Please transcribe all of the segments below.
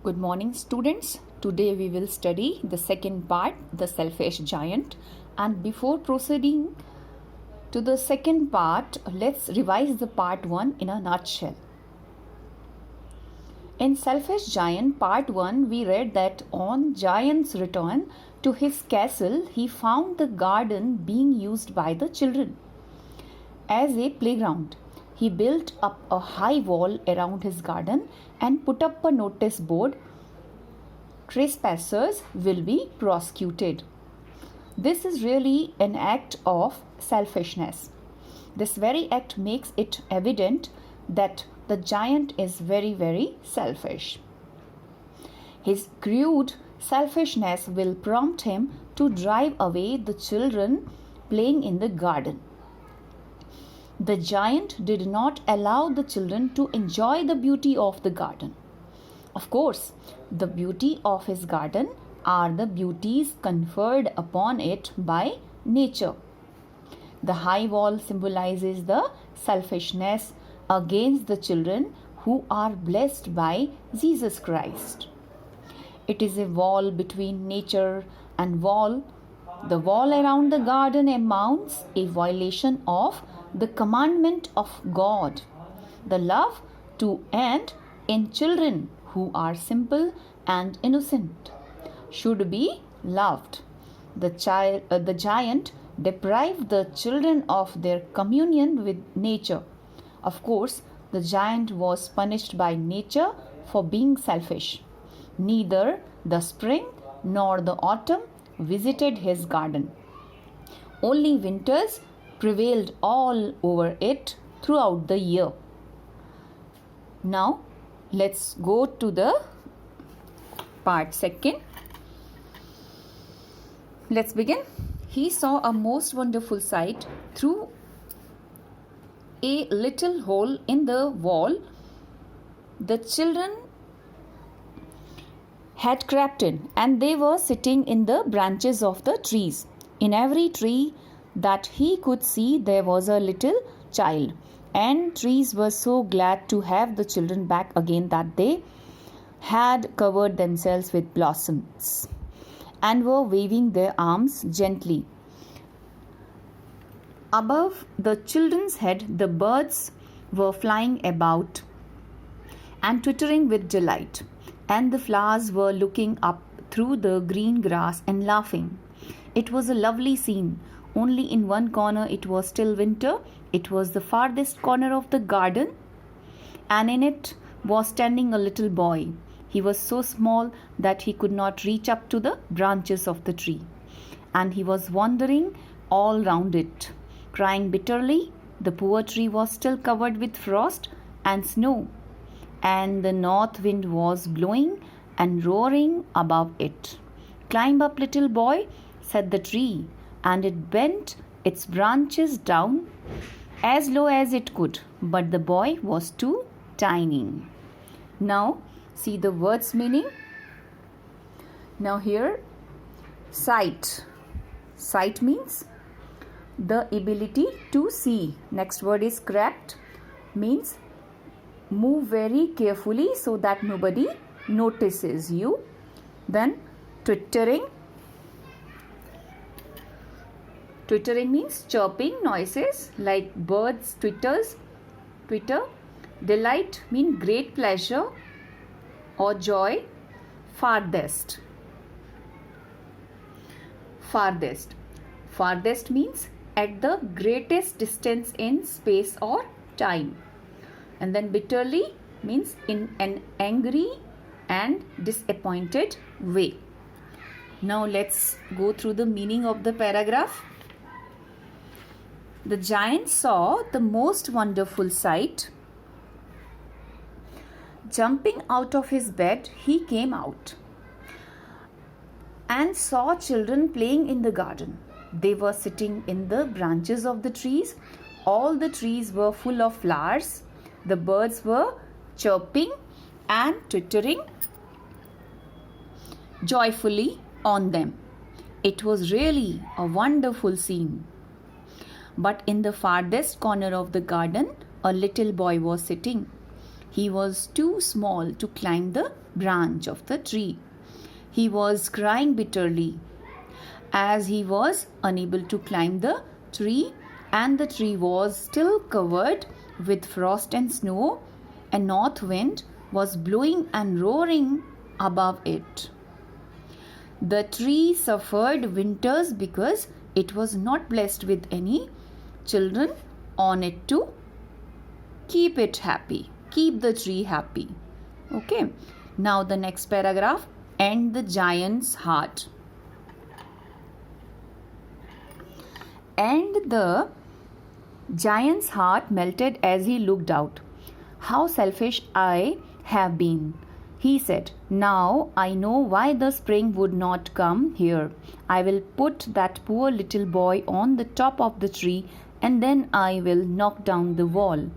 Good morning, students. Today we will study the second part, the selfish giant. And before proceeding to the second part, let's revise the part 1 in a nutshell. In Selfish Giant, part 1, we read that on Giant's return to his castle, he found the garden being used by the children as a playground. He built up a high wall around his garden and put up a notice board: trespassers will be prosecuted. This is really an act of selfishness. This very act makes it evident that the giant is very selfish. His crude selfishness will prompt him to drive away the children playing in the garden. The giant did not allow the children to enjoy the beauty of the garden. Of course, the beauty of his garden are the beauties conferred upon it by nature. The high wall symbolizes the selfishness against the children who are blessed by Jesus Christ. It is a wall between nature and wall. The wall around the garden amounts a violation of the commandment of God, the love to and in children who are simple and innocent should be loved. The giant deprived the children of their communion with nature. Of course, the giant was punished by nature for being selfish. Neither the spring nor the autumn visited his garden. Only winters prevailed all over it throughout the year. Now, let's go to the part 2. Let's begin. He saw a most wonderful sight. Through a little hole in the wall, the children had crept in, and they were sitting in the branches of the trees. In every tree that he could see, there was a little child, and trees were so glad to have the children back again that they had covered themselves with blossoms and were waving their arms gently. Above the children's head, the birds were flying about and twittering with delight, and the flowers were looking up through the green grass and laughing. It was a lovely scene. Only in one corner it was still winter. It was the farthest corner of the garden, and in it was standing a little boy. He was so small that he could not reach up to the branches of the tree, and he was wandering all round it, crying bitterly. The poor tree was still covered with frost and snow, and the north wind was blowing and roaring above it. "Climb up, little boy," said the tree, and it bent its branches down as low as it could, but the boy was too tiny. Now, see the word's meaning. Now here, sight. Sight means the ability to see. Next word is crept, means move very carefully so that nobody notices you. Then twittering. Twittering means chirping noises like birds twitter. Delight means great pleasure or joy. Farthest. Farthest means at the greatest distance in space or time. And then bitterly means in an angry and disappointed way. Now let's go through the meaning of the paragraph. The giant saw the most wonderful sight. Jumping out of his bed, he came out and saw children playing in the garden. They were sitting in the branches of the trees. All the trees were full of flowers. The birds were chirping and twittering joyfully on them. It was really a wonderful scene. But in the farthest corner of the garden, a little boy was sitting. He was too small to climb the branch of the tree. He was crying bitterly as he was unable to climb the tree, and the tree was still covered with frost and snow. A north wind was blowing and roaring above it. The tree suffered winters because it was not blessed with any children on it to keep it happy, keep the tree happy. Okay, now the next paragraph, and the giant's heart. And the giant's heart melted as he looked out. How selfish I have been, he said. Now I know why the spring would not come here. I will put that poor little boy on the top of the tree, and then I will knock down the wall.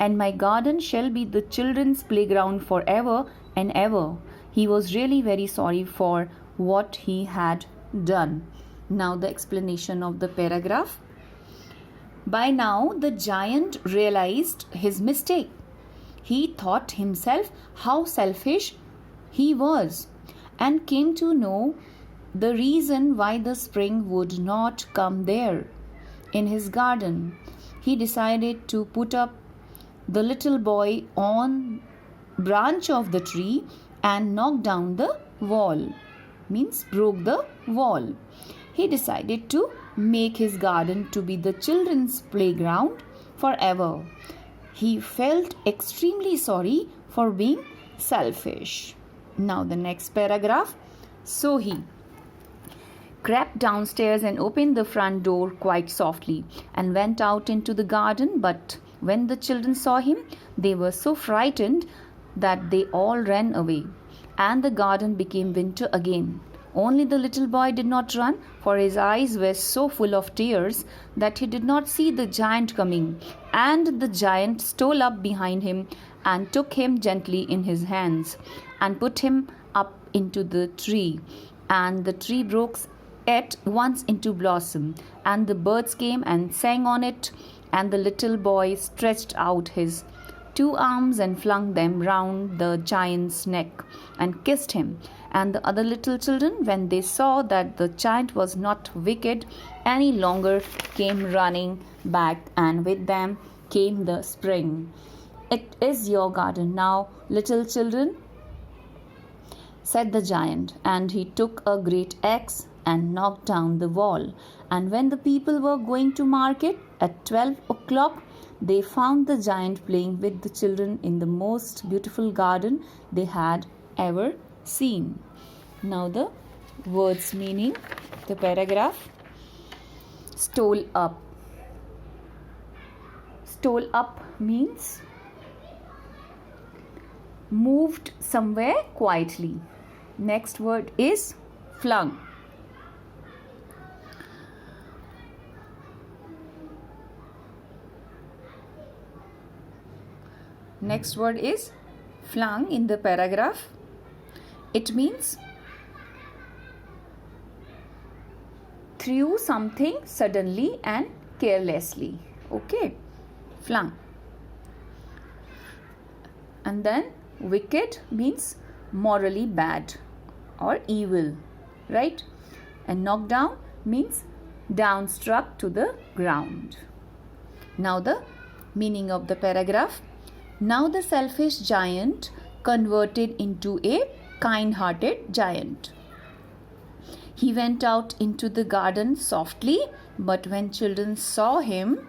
And my garden shall be the children's playground forever and ever. He was really very sorry for what he had done. Now the explanation of the paragraph. By now the giant realized his mistake. He thought himself how selfish he was, and came to know the reason why the spring would not come there in his garden. He decided to put up the little boy on branch of the tree and knock down the wall, means broke the wall. He decided to make his garden to be the children's playground forever. He felt extremely sorry for being selfish. Now the next paragraph. So he crept downstairs and opened the front door quite softly and went out into the garden. But when the children saw him, they were so frightened that they all ran away, and the garden became winter again. Only the little boy did not run, for his eyes were so full of tears that he did not see the giant coming. And the giant stole up behind him and took him gently in his hands and put him up into the tree. And the tree broke at once into blossom, and the birds came and sang on it. And the little boy stretched out his 2 arms and flung them round the giant's neck and kissed him. And the other little children, when they saw that the giant was not wicked any longer, came running back, and with them came the spring. It is your garden now, little children, said the giant, and he took a great axe and knocked down the wall. And when the people were going to market at 12 o'clock, they found the giant playing with the children in the most beautiful garden they had ever seen. Now the words meaning, the paragraph. Stole up. Stole up means moved somewhere quietly. Next word is flung. Next word is flung in the paragraph. It means threw something suddenly and carelessly. Okay, flung. And then wicked means morally bad or evil, right? And knocked down means down, struck to the ground. Now the meaning of the paragraph. Now the selfish giant converted into a kind-hearted giant. He went out into the garden softly, but when children saw him,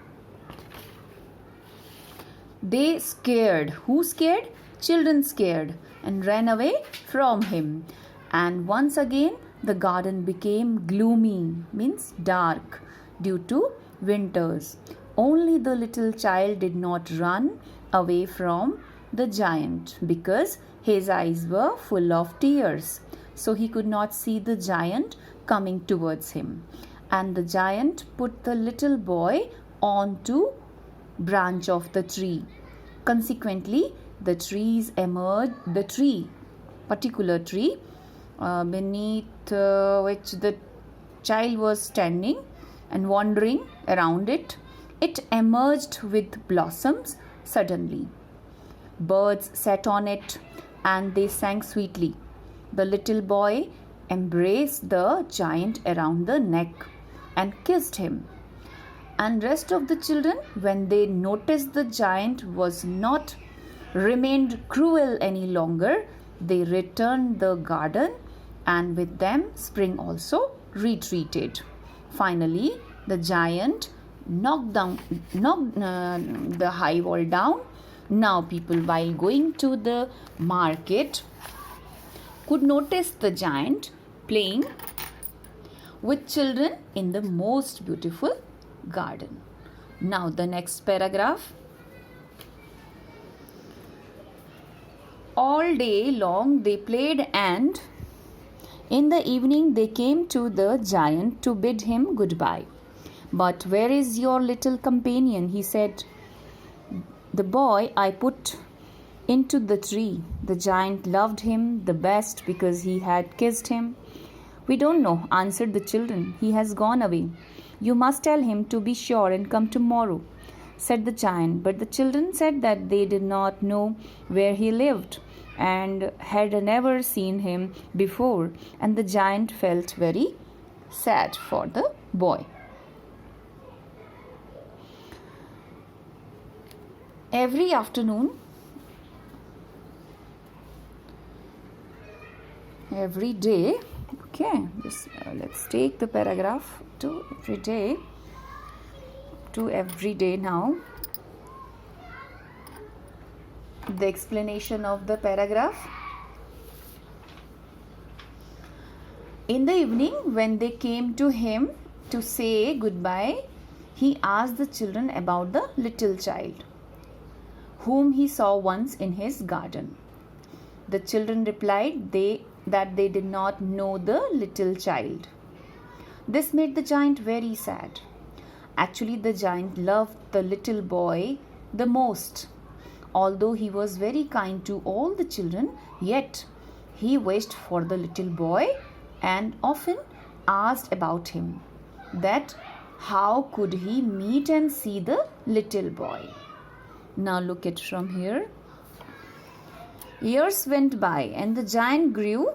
they scared. Who scared? Children scared and ran away from him. And once again the garden became gloomy, means dark, due to winters. Only the little child did not run away from the giant because his eyes were full of tears. So he could not see the giant coming towards him. And the giant put the little boy onto branch of the tree. Consequently, the particular tree beneath which the child was standing and wandering around it, it emerged with blossoms suddenly. Birds sat on it and they sang sweetly. The little boy embraced the giant around the neck and kissed him. And rest of the children, when they noticed the giant was not remained cruel any longer, they returned the garden, and with them spring also retreated. Finally, the giant knocked the high wall down. Now people, while going to the market, could notice the giant playing with children in the most beautiful garden. Now the next paragraph. All day long they played, and in the evening they came to the giant to bid him goodbye. But where is your little companion? He said. The boy I put into the tree. The giant loved him the best because he had kissed him. We don't know, answered the children. He has gone away. You must tell him to be sure and come tomorrow, said the giant. But the children said that they did not know where he lived and had never seen him before, and the giant felt very sad for the boy. Every afternoon, every day, okay, let's take the paragraph to every day now. The explanation of the paragraph. In the evening, when they came to him to say goodbye, he asked the children about the little child whom he saw once in his garden. The children replied that they did not know the little child. This made the giant very sad. Actually, the giant loved the little boy the most. Although he was very kind to all the children, yet he wished for the little boy and often asked about him, that how could he meet and see the little boy. Now look at from here. Years went by and the giant grew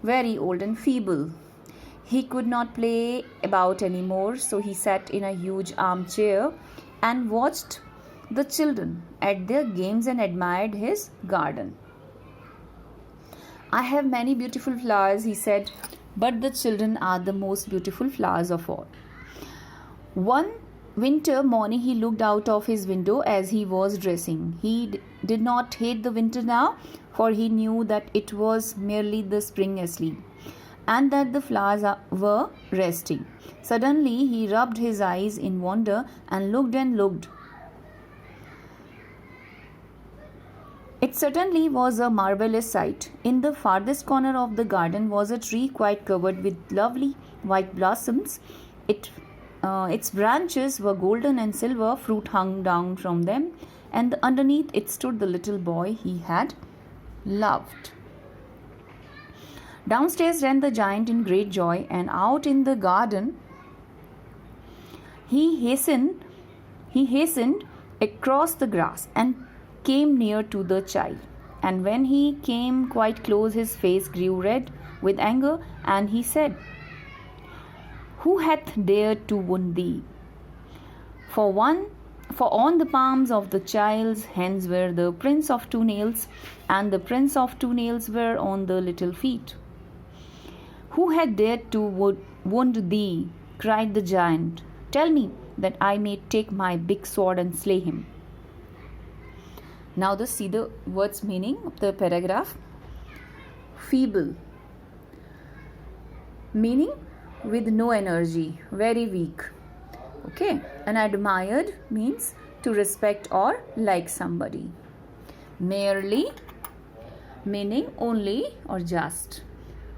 very old and feeble. He could not play about anymore, so he sat in a huge armchair and watched the children at their games and admired his garden. I have many beautiful flowers, he said, but the children are the most beautiful flowers of all. One winter morning he looked out of his window as he was dressing. He did not hate the winter now, for he knew that it was merely the spring asleep and that the flowers were resting. Suddenly he rubbed his eyes in wonder and looked. It certainly was a marvelous sight. In the farthest corner of the garden was a tree quite covered with lovely white blossoms. Its branches were golden and silver fruit hung down from them, and underneath it stood the little boy he had loved. Downstairs ran the giant in great joy, and out in the garden he hastened across the grass and came near to the child. And when he came quite close, his face grew red with anger, and he said, Who hath dared to wound thee? For on the palms of the child's hands were the prints of 2 nails, and the prints of 2 nails were on the little feet. Who had dared to wound thee? Cried the giant. Tell me, that I may take my big sword and slay him. Now see the words meaning of the paragraph. Feeble, meaning with no energy, very weak. Okay, and admired means to respect or like somebody. Merely, meaning only or just.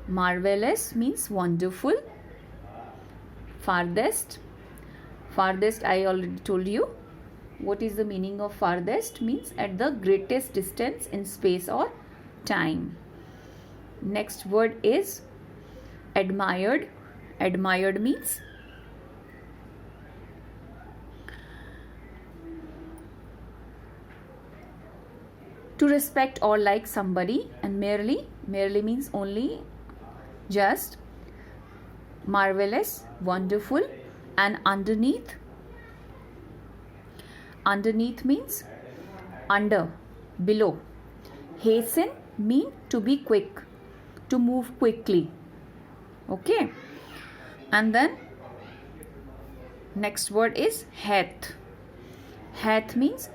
Marvelous means wonderful. Farthest I already told you. What is the meaning of farthest? Means at the greatest distance in space or time. Next word is admired. Admired means to respect or like somebody, and merely means only, just, marvelous, wonderful, and underneath means under, below. Hasten mean to be quick, to move quickly. Okay, and then next word is hath. Hath means,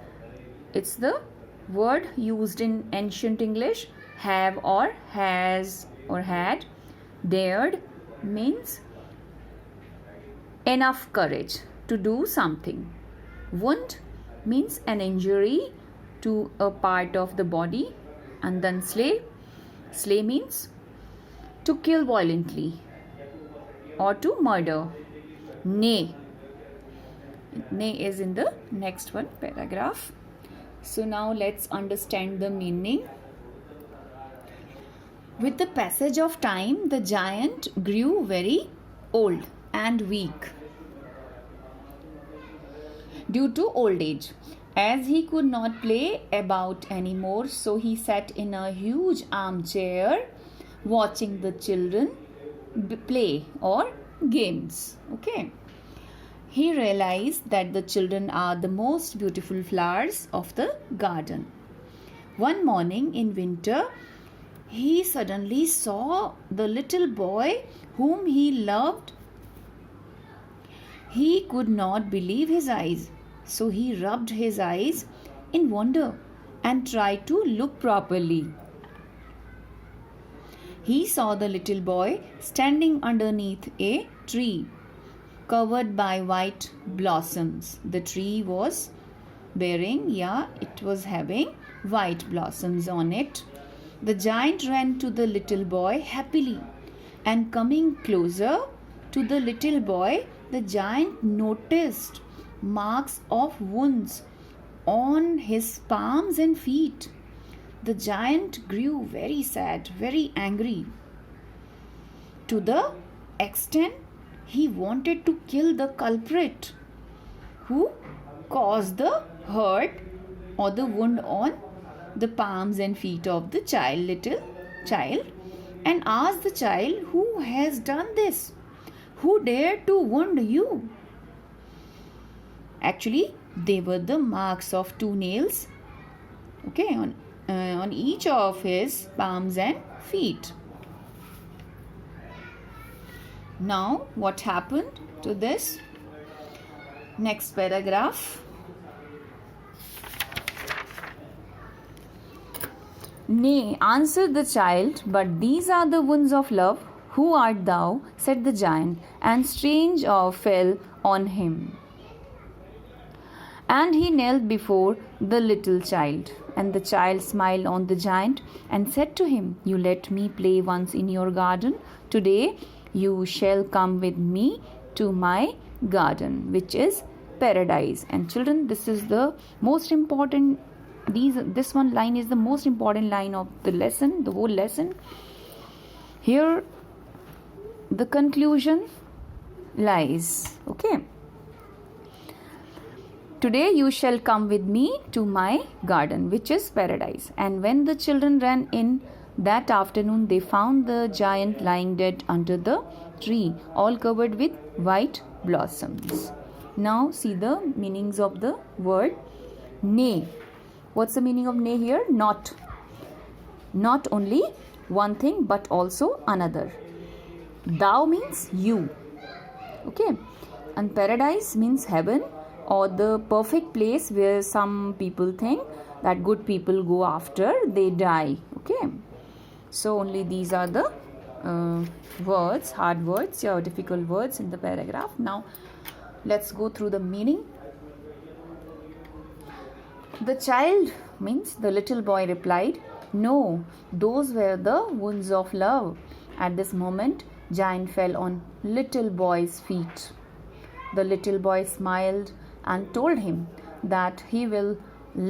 it's the word used in ancient English, have or has or had. Dared means enough courage to do something. Wound means an injury to a part of the body. And then slay means to kill violently or to murder. Nay is in the next one paragraph. So now let's understand the meaning. With the passage of time, the giant grew very old and weak due to old age. As he could not play about anymore, so he sat in a huge armchair watching the children play or games. Okay. He realized that the children are the most beautiful flowers of the garden. One morning in winter, he suddenly saw the little boy whom he loved. He could not believe his eyes, so he rubbed his eyes in wonder and tried to look properly. He saw the little boy standing underneath a tree covered by white blossoms. The tree was it was having white blossoms on it. The giant ran to the little boy happily, and coming closer to the little boy, the giant noticed marks of wounds on his palms and feet. The giant grew very sad, very angry, to the extent he wanted to kill the culprit who caused the hurt or the wound on the palms and feet of the little child, and asked the child, "Who has done this? Who dared to wound you?" Actually, they were the marks of 2 nails, okay, on each of his palms and feet. Now, what happened to this? Next paragraph. "Nay," answered the child, "but these are the wounds of love. Who art thou?" said the giant, and strange awe fell on him. And he knelt before the little child. And the child smiled on the giant and said to him, "You let me play once in your garden. Today you shall come with me to my garden, which is paradise." And children, this is the most important, this one line is the most important line of the lesson, the whole lesson. Here the conclusion lies. Okay. "Today you shall come with me to my garden, which is paradise." And when the children ran in that afternoon, they found the giant lying dead under the tree, all covered with white blossoms. Now see the meanings of the word nay. What's the meaning of nay here? Not. Not only one thing, but also another. Thou means you. Okay. And paradise means heaven, or the perfect place where some people think that good people go after they die. Okay. So only these are the words, hard words or difficult words in the paragraph. Now let's go through the meaning. The child means the little boy replied, "No, those were the wounds of love." At this moment, giant fell on little boy's feet. The little boy smiled and told him that he will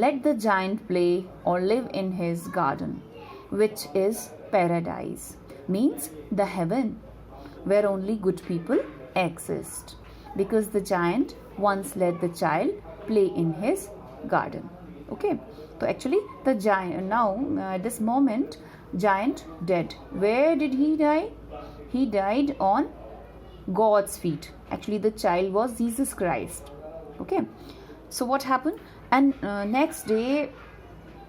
let the giant play or live in his garden, which is paradise, means the heaven where only good people exist, because the giant once let the child play in his garden. Okay, So actually the giant, now at this moment, giant dead. Where did he die? He died on God's feet. Actually the child was Jesus Christ. Okay, so what happened? And next day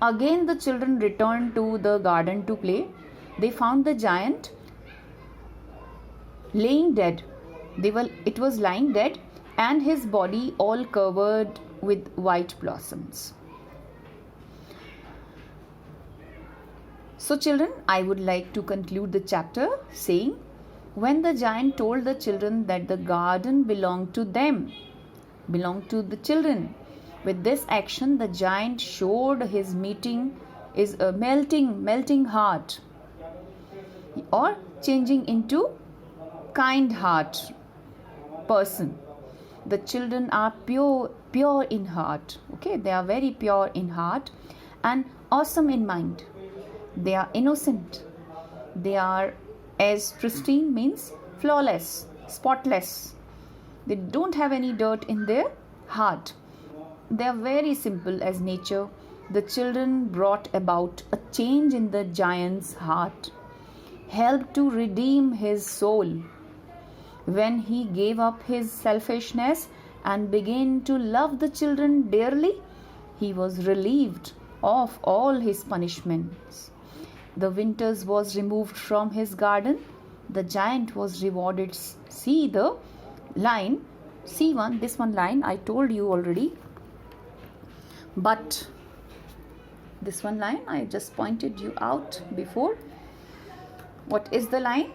again the children returned to the garden to play. They found the giant laying dead. It was lying dead, and his body all covered with white blossoms. So children, I would like to conclude the chapter saying, when the giant told the children that the garden belonged to them, belonged to the children, with this action the giant showed his is a melting heart, or changing into kind heart person. The children are pure in heart. Okay, they are very pure in heart and awesome in mind. They are innocent. They are, as pristine means flawless, spotless. They don't have any dirt in their heart. They are very simple as nature. The children brought about a change in the giant's heart, helped to redeem his soul. When he gave up his selfishness and began to love the children dearly, he was relieved of all his punishments. The winters was removed from his garden. The giant was rewarded. See the line, this one line I told you already. But this one line I just pointed you out before. What is the line?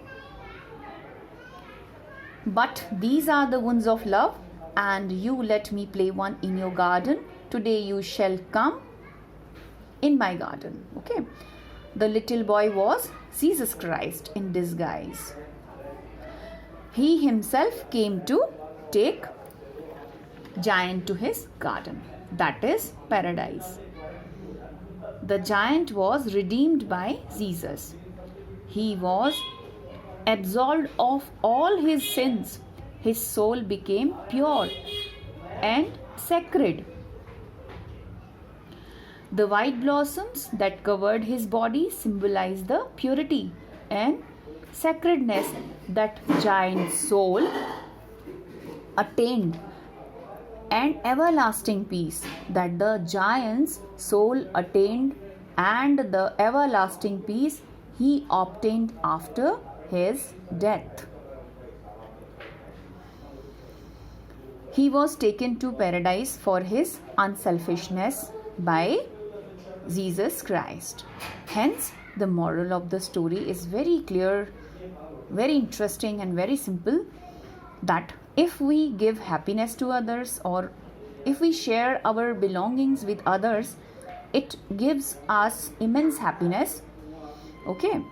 But these are the wounds of love, and you let me play one in your garden. Today you shall come in my garden. Okay. The little boy was Jesus Christ in disguise. He himself came to take giant to his garden. That is paradise. The giant was redeemed by Jesus. He was absolved of all his sins. His soul became pure and sacred. The white blossoms that covered his body symbolize the purity and sacredness that giant's soul attained, and everlasting peace that the giant's soul attained, and the everlasting peace he obtained after his death. He was taken to paradise for his unselfishness by Jesus Christ. Hence, the moral of the story is very clear, very interesting, and very simple, that if we give happiness to others, or if we share our belongings with others, it gives us immense happiness. Okay,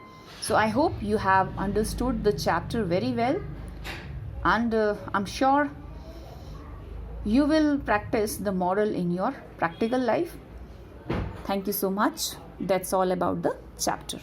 so I hope you have understood the chapter very well, and I'm sure you will practice the moral in your practical life. Thank you so much. That's all about the chapter.